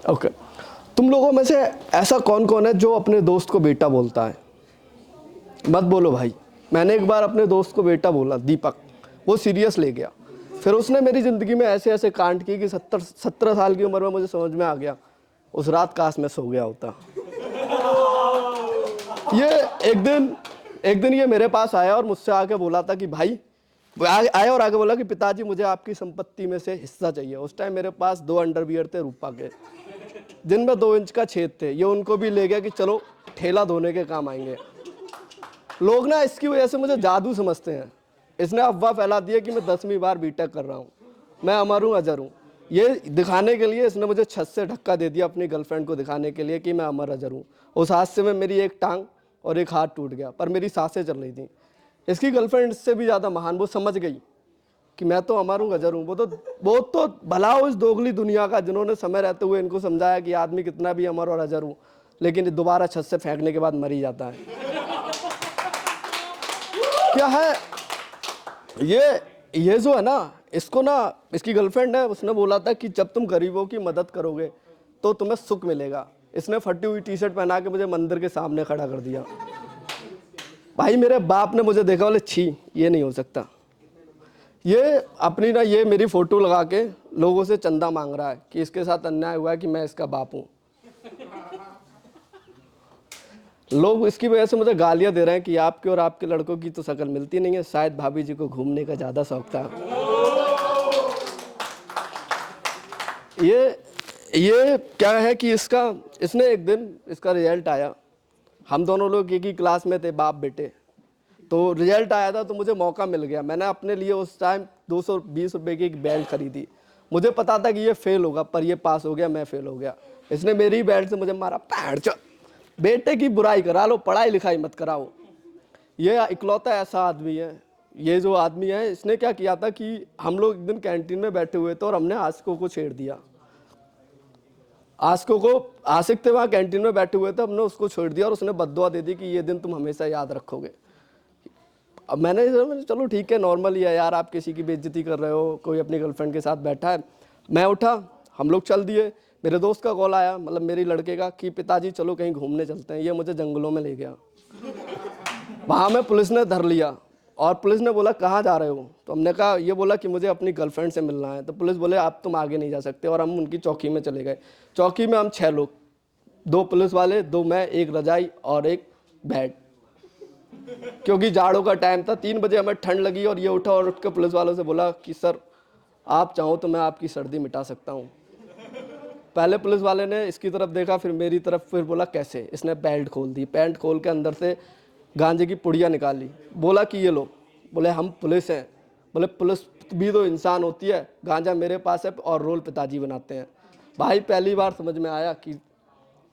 Okay, तुम लोगों में से ऐसा कौन कौन है जो अपने दोस्त को बेटा बोलता है? मत बोलो भाई। मैंने एक बार अपने दोस्त को बेटा बोला, दीपक, वो सीरियस ले गया। फिर उसने मेरी ज़िंदगी में ऐसे ऐसे कांड किए कि 17 साल की उम्र में मुझे समझ में आ गया उस रात काश मैं सो गया होता। ये एक दिन ये मेरे पास आया और मुझसे आके बोला था कि भाई, आया और आगे बोला कि पिताजी मुझे आपकी संपत्ति में से हिस्सा चाहिए। उस टाइम मेरे पास 2 अंडरवियर थे रूपा के, जिनमें 2 इंच का छेद थे। ये उनको भी ले गया कि चलो ठेला धोने के काम आएंगे। लोग ना इसकी वजह से मुझे जादू समझते हैं। इसने अफवाह फैला दी है कि मैं 10वीं बार बीटेक कर रहा हूँ, मैं अमर हूँ अजर हूँ। ये दिखाने के लिए इसने मुझे छत से धक्का दे दिया अपनी गर्लफ्रेंड को दिखाने के लिए कि मैं अमर अजर हूँ। उस हादसे में मेरी एक टांग और एक हाथ टूट गया, पर मेरी सांसें चल रही थी। इसकी गर्लफ्रेंड इससे भी ज़्यादा महान, वो समझ गई कि मैं तो अमर हूँ अजर हूँ। वो तो भला हो इस दोगली दुनिया का, जिन्होंने समय रहते हुए इनको समझाया कि आदमी कितना भी अमर और अजर हूँ, लेकिन दोबारा छत से फेंकने के बाद मर ही जाता है। क्या है ये जो है ना, इसको ना, इसकी गर्लफ्रेंड है, उसने बोला था कि जब तुम गरीबों की मदद करोगे तो तुम्हें सुख मिलेगा। इसने फटी हुई टी शर्ट पहना के मुझे मंदिर के सामने खड़ा कर दिया। भाई मेरे बाप ने मुझे देखा, बोले छी, ये नहीं हो सकता। ये अपनी ना, ये मेरी फोटो लगा के लोगों से चंदा मांग रहा है कि इसके साथ अन्याय हुआ है, कि मैं इसका बाप हूँ। लोग इसकी वजह से मुझे गालियां दे रहे हैं कि आपके और आपके लड़कों की तो शक्ल मिलती नहीं है, शायद भाभी जी को घूमने का ज़्यादा शौक था। ये क्या है कि इसने एक दिन इसका रिजल्ट आया। हम दोनों लोग एक ही क्लास में थे, बाप बेटे। तो रिजल्ट आया था तो मुझे मौका मिल गया। मैंने अपने लिए उस टाइम 220 रुपये की एक बेल्ट खरीदी। मुझे पता था कि ये फेल होगा, पर ये पास हो गया, मैं फेल हो गया। इसने मेरी बेल्ट से मुझे मारा, पैर चल, बेटे की बुराई करा लो, पढ़ाई लिखाई मत कराओ। ये इकलौता ऐसा आदमी है। ये जो आदमी है, इसने क्या किया था कि हम लोग एक दिन कैंटीन में बैठे हुए थे और हमने आशिकों को छेड़ दिया। आशिक थे वहाँ कैंटीन में बैठे हुए थे, हमने उसको छोड़ दिया और उसने बद्दुआ दे दी कि ये दिन तुम हमेशा याद रखोगे। अब मैंने चलो ठीक है, नॉर्मल ही है यार, आप किसी की बेइज्जती कर रहे हो, कोई अपनी गर्लफ्रेंड के साथ बैठा है। मैं उठा, हम लोग चल दिए। मेरे दोस्त का कॉल आया, मतलब मेरी लड़के का, कि पिताजी चलो कहीं घूमने चलते हैं। ये मुझे जंगलों में ले गया। वहाँ में पुलिस ने धर लिया और पुलिस ने बोला कहाँ जा रहे हो? तो हमने कहा, ये बोला कि मुझे अपनी गर्लफ्रेंड से मिलना है। तो पुलिस बोले आप तुम आगे नहीं जा सकते, और हम उनकी चौकी में चले गए। चौकी में हम 6 लोग, 2 पुलिस वाले, 2 मैं, एक रजाई और एक बेड। क्योंकि जाड़ों का टाइम था, 3 बजे हमें ठंड लगी और ये उठा और उठ के पुलिस वालों से बोला कि सर आप चाहो तो मैं आपकी सर्दी मिटा सकता हूँ। पहले पुलिस वाले ने इसकी तरफ देखा, फिर मेरी तरफ, फिर बोला कैसे? इसने बेल्ट खोल दी। पैंट खोल के अंदर से गांजे की पुड़िया निकाली, बोला कि ये लो। बोले हम पुलिस हैं। बोले पुलिस भी तो इंसान होती है, गांजा मेरे पास है और रोल पिताजी बनाते हैं। भाई पहली बार समझ में आया कि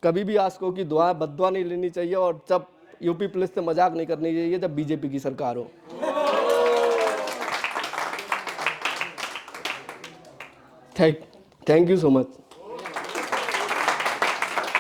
कभी भी आशिकों की दुआ बद्दुआ नहीं लेनी चाहिए, और जब यूपी पुलिस से मजाक नहीं करनी चाहिए जब बीजेपी की सरकार हो। Thank you so much.